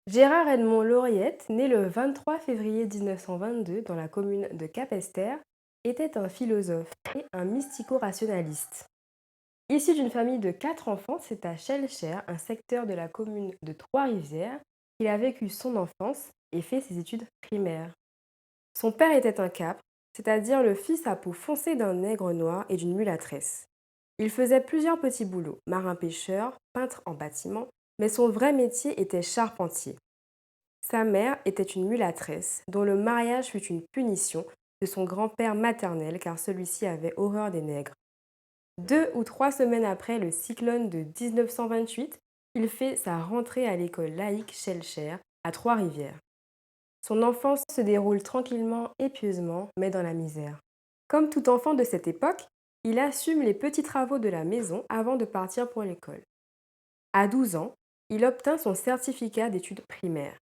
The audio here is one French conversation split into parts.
Gérard Edmond Lauriette, né le 23 février 1922 dans la commune de Capesterre, était un philosophe et un mystico-rationaliste. Issu d'une famille de 4 enfants, c'est à Shellshire, un secteur de la commune de Trois-Rivières, qu'il a vécu son enfance et fait ses études primaires. Son père était un capre, c'est-à-dire le fils à peau foncée d'un nègre noir et d'une mulâtresse. Il faisait plusieurs petits boulots, marin-pêcheur, peintre en bâtiment, mais son vrai métier était charpentier. Sa mère était une mulâtresse, dont le mariage fut une punition de son grand-père maternel car celui-ci avait horreur des nègres. 2 ou 3 semaines après le cyclone de 1928, il fait sa rentrée à l'école laïque Shellshire à Trois-Rivières. Son enfance se déroule tranquillement et pieusement, mais dans la misère. Comme tout enfant de cette époque, il assume les petits travaux de la maison avant de partir pour l'école. À 12 ans, il obtint son certificat d'études primaires.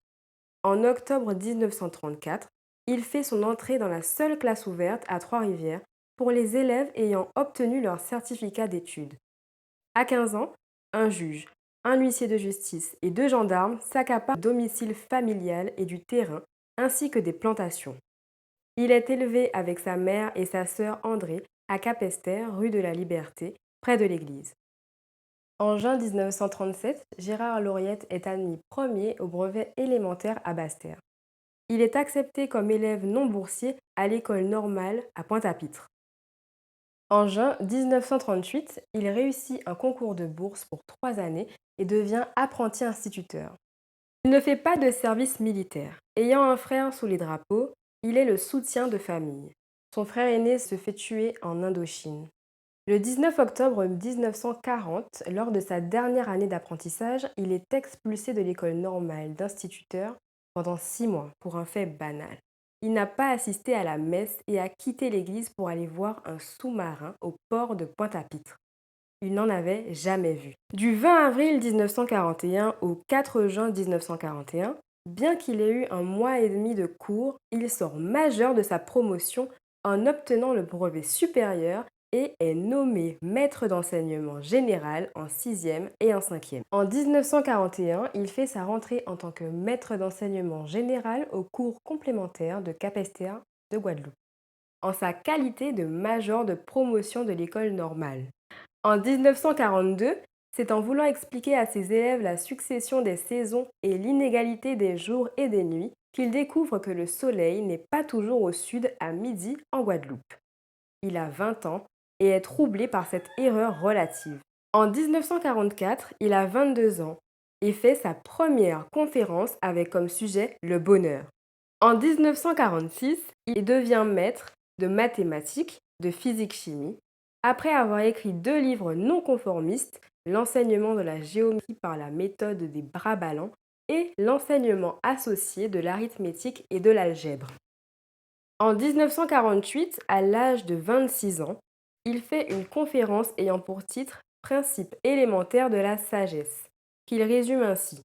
En octobre 1934, il fait son entrée dans la seule classe ouverte à Trois-Rivières pour les élèves ayant obtenu leur certificat d'études. À 15 ans, un juge, un huissier de justice et 2 gendarmes s'accaparent du domicile familial et du terrain, ainsi que des plantations. Il est élevé avec sa mère et sa sœur Andrée à Capesterre, rue de la Liberté, près de l'église. En juin 1937, Gérard Lauriette est admis premier au brevet élémentaire à Basse-Terre. Il est accepté comme élève non boursier à l'école normale à Pointe-à-Pitre. En juin 1938, il réussit un concours de bourse pour 3 années et devient apprenti instituteur. Il ne fait pas de service militaire. Ayant un frère sous les drapeaux, il est le soutien de famille. Son frère aîné se fait tuer en Indochine. Le 19 octobre 1940, lors de sa dernière année d'apprentissage, il est expulsé de l'école normale d'instituteur pendant 6 mois pour un fait banal. Il n'a pas assisté à la messe et a quitté l'église pour aller voir un sous-marin au port de Pointe-à-Pitre. Il n'en avait jamais vu. Du 20 avril 1941 au 4 juin 1941, bien qu'il ait eu un mois et demi de cours, il sort majeur de sa promotion en obtenant le brevet supérieur et est nommé maître d'enseignement général en 6e et en 5e. En 1941, il fait sa rentrée en tant que maître d'enseignement général au cours complémentaire de Capesterre de Guadeloupe, en sa qualité de major de promotion de l'école normale. En 1942, c'est en voulant expliquer à ses élèves la succession des saisons et l'inégalité des jours et des nuits qu'il découvre que le soleil n'est pas toujours au sud à midi en Guadeloupe. Il a 20 ans et est troublé par cette erreur relative. En 1944, il a 22 ans et fait sa première conférence avec comme sujet le bonheur. En 1946, il devient maître de mathématiques, de physique-chimie, après avoir écrit 2 livres non conformistes, l'enseignement de la géométrie par la méthode des bras ballants et l'enseignement associé de l'arithmétique et de l'algèbre. En 1948, à l'âge de 26 ans, il fait une conférence ayant pour titre Principes élémentaires de la sagesse, qu'il résume ainsi.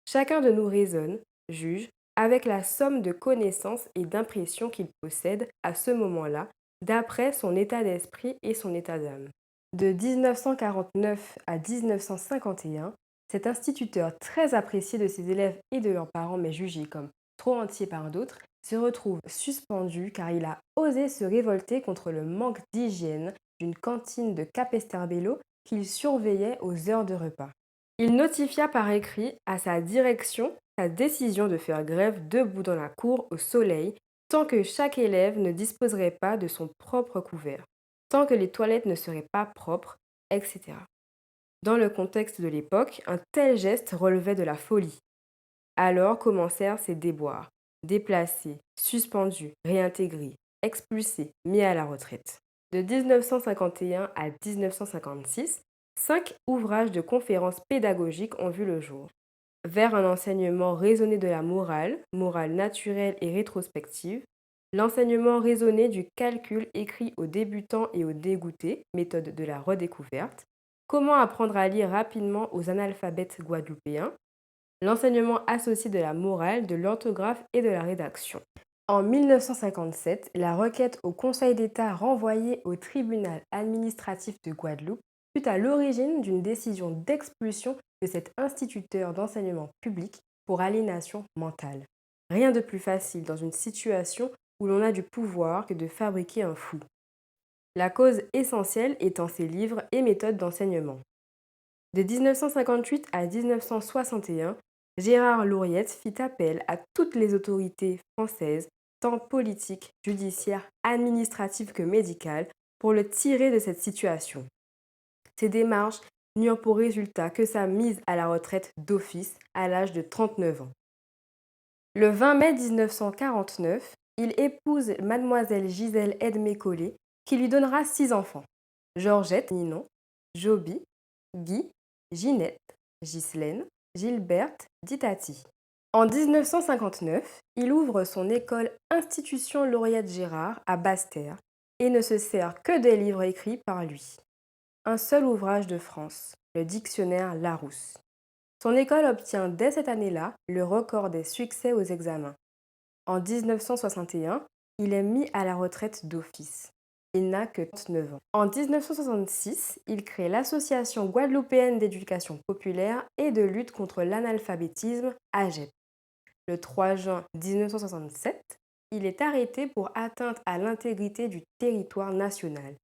Chacun de nous raisonne, juge, avec la somme de connaissances et d'impressions qu'il possède à ce moment-là, d'après son état d'esprit et son état d'âme. De 1949 à 1951, cet instituteur très apprécié de ses élèves et de leurs parents, mais jugé comme trop entier par d'autres, se retrouve suspendu car il a osé se révolter contre le manque d'hygiène d'une cantine de Capesterre-Belle-Eau qu'il surveillait aux heures de repas. Il notifia par écrit à sa direction sa décision de faire grève debout dans la cour au soleil tant que chaque élève ne disposerait pas de son propre couvert, tant que les toilettes ne seraient pas propres, etc. Dans le contexte de l'époque, un tel geste relevait de la folie. Alors commencèrent ces déboires, déplacés, suspendus, réintégrés, expulsés, mis à la retraite. De 1951 à 1956, 5 ouvrages de conférences pédagogiques ont vu le jour. Vers un enseignement raisonné de la morale, morale naturelle et rétrospective, l'enseignement raisonné du calcul écrit aux débutants et aux dégoûtés, méthode de la redécouverte, comment apprendre à lire rapidement aux analphabètes guadeloupéens, l'enseignement associé de la morale, de l'orthographe et de la rédaction. En 1957, la requête au Conseil d'État renvoyée au tribunal administratif de Guadeloupe fut à l'origine d'une décision d'expulsion de cet instituteur d'enseignement public pour aliénation mentale. Rien de plus facile dans une situation où l'on a du pouvoir que de fabriquer un fou. La cause essentielle étant ses livres et méthodes d'enseignement. De 1958 à 1961, Gérard Lauriette fit appel à toutes les autorités françaises, tant politiques, judiciaires, administratives que médicales, pour le tirer de cette situation. Ces démarches n'eurent pour résultat que sa mise à la retraite d'office à l'âge de 39 ans. Le 20 mai 1949, il épouse mademoiselle Gisèle Edmé Collet, qui lui donnera 6 enfants. Georgette, Ninon, Joby, Guy, Ginette, Ghislaine, Gilberte, Ditati. En 1959, il ouvre son école Institution Lauriette Gérard à Basse-Terre et ne se sert que des livres écrits par lui. Un seul ouvrage de France, le dictionnaire Larousse. Son école obtient dès cette année-là le record des succès aux examens. En 1961, il est mis à la retraite d'office. Il n'a que 39 ans. En 1966, il crée l'Association guadeloupéenne d'éducation populaire et de lutte contre l'analphabétisme, AGEP. Le 3 juin 1967, il est arrêté pour atteinte à l'intégrité du territoire national.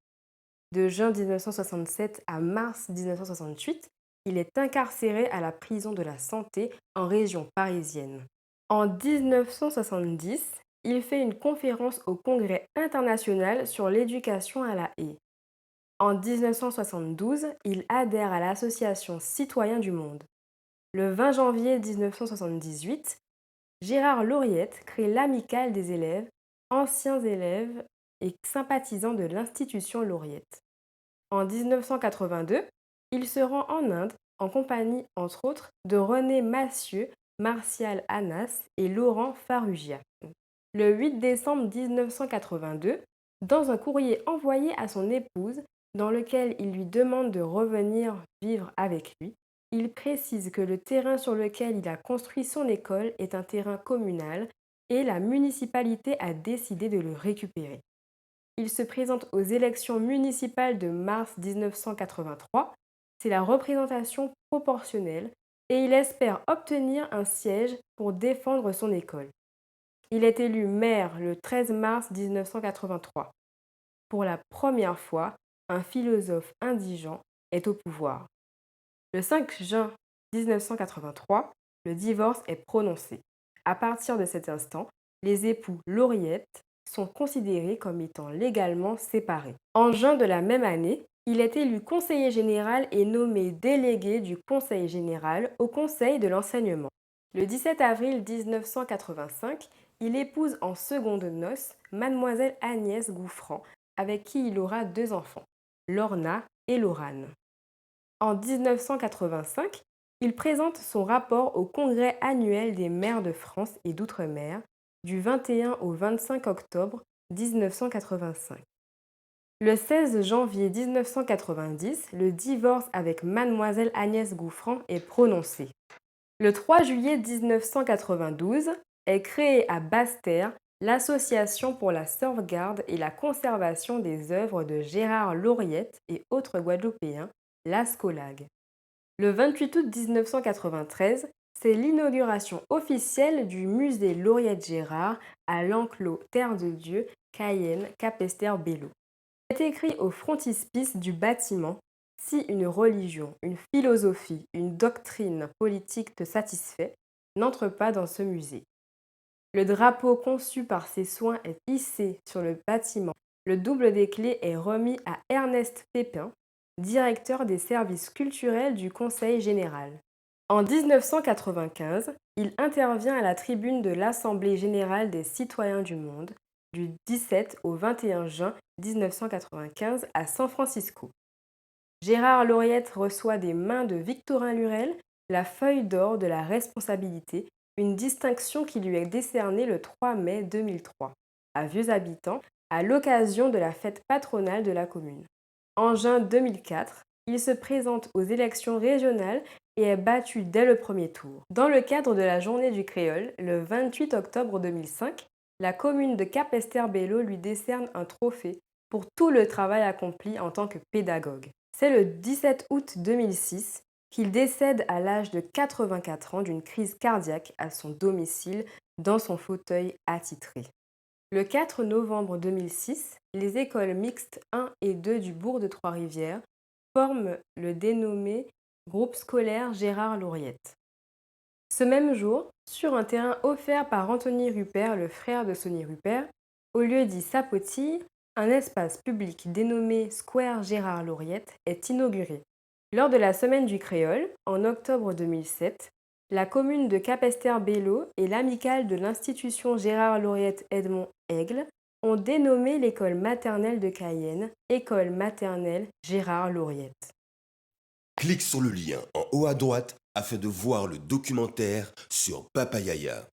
De juin 1967 à mars 1968, il est incarcéré à la prison de la Santé en région parisienne. En 1970, il fait une conférence au Congrès international sur l'éducation à la haie. En 1972, il adhère à l'Association Citoyens du Monde. Le 20 janvier 1978, Gérard Lauriette crée l'Amicale des élèves, anciens élèves et sympathisants de l'Institution Lauriette. En 1982, il se rend en Inde en compagnie, entre autres, de René Massieu, Martial Anas et Laurent Farrugia. Le 8 décembre 1982, dans un courrier envoyé à son épouse, dans lequel il lui demande de revenir vivre avec lui, il précise que le terrain sur lequel il a construit son école est un terrain communal et la municipalité a décidé de le récupérer. Il se présente aux élections municipales de mars 1983. C'est la représentation proportionnelle et il espère obtenir un siège pour défendre son école. Il est élu maire le 13 mars 1983. Pour la première fois, un philosophe indigent est au pouvoir. Le 5 juin 1983, le divorce est prononcé. À partir de cet instant, les époux Lauriette sont considérés comme étant légalement séparés. En juin de la même année, il est élu conseiller général et nommé délégué du Conseil général au Conseil de l'enseignement. Le 17 avril 1985, il épouse en secondes noces mademoiselle Agnès Gouffran, avec qui il aura 2 enfants, Lorna et Laurane. En 1985, il présente son rapport au Congrès annuel des maires de France et d'Outre-mer du 21 au 25 octobre 1985. Le 16 janvier 1990, le divorce avec mademoiselle Agnès Gouffran est prononcé. Le 3 juillet 1992 est créée à Basse-Terre l'Association pour la sauvegarde et la conservation des œuvres de Gérard Lauriette et autres Guadeloupéens, l'ASCOLAG. Le 28 août 1993, c'est l'inauguration officielle du musée Lauriette-Gérard à l'enclos Terre de Dieu, Cayenne, Capesterre-Belle-Eau. C'est écrit au frontispice du bâtiment: si une religion, une philosophie, une doctrine politique te satisfait, n'entre pas dans ce musée. Le drapeau conçu par ses soins est hissé sur le bâtiment. Le double des clés est remis à Ernest Pépin, directeur des services culturels du Conseil général. En 1995, il intervient à la tribune de l'Assemblée générale des citoyens du monde du 17 au 21 juin 1995 à San Francisco. Gérard Lauriette reçoit des mains de Victorin Lurel la feuille d'or de la responsabilité, une distinction qui lui est décernée le 3 mai 2003 à Vieux Habitants à l'occasion de la fête patronale de la commune. En juin 2004, il se présente aux élections régionales et est battu dès le premier tour. Dans le cadre de la Journée du créole, le 28 octobre 2005, la commune de Capesterre-Belle-Eau lui décerne un trophée pour tout le travail accompli en tant que pédagogue. C'est le 17 août 2006 qu'il décède à l'âge de 84 ans d'une crise cardiaque à son domicile dans son fauteuil attitré. Le 4 novembre 2006, les écoles mixtes 1 et 2 du bourg de Trois-Rivières forment le dénommé groupe scolaire Gérard Lauriette. Ce même jour, sur un terrain offert par Anthony Rupert, le frère de Sonny Rupert, au lieu dit Sapoti, un espace public dénommé Square Gérard Lauriette est inauguré. Lors de la Semaine du Créole, en octobre 2007, la commune de Capesterre-Belle-Eau et l'amicale de l'institution Gérard Lauriette Edmond Aigle ont dénommé l'école maternelle de Cayenne École maternelle Gérard Lauriette. Clique sur le lien en haut à droite afin de voir le documentaire sur Papa Yaya.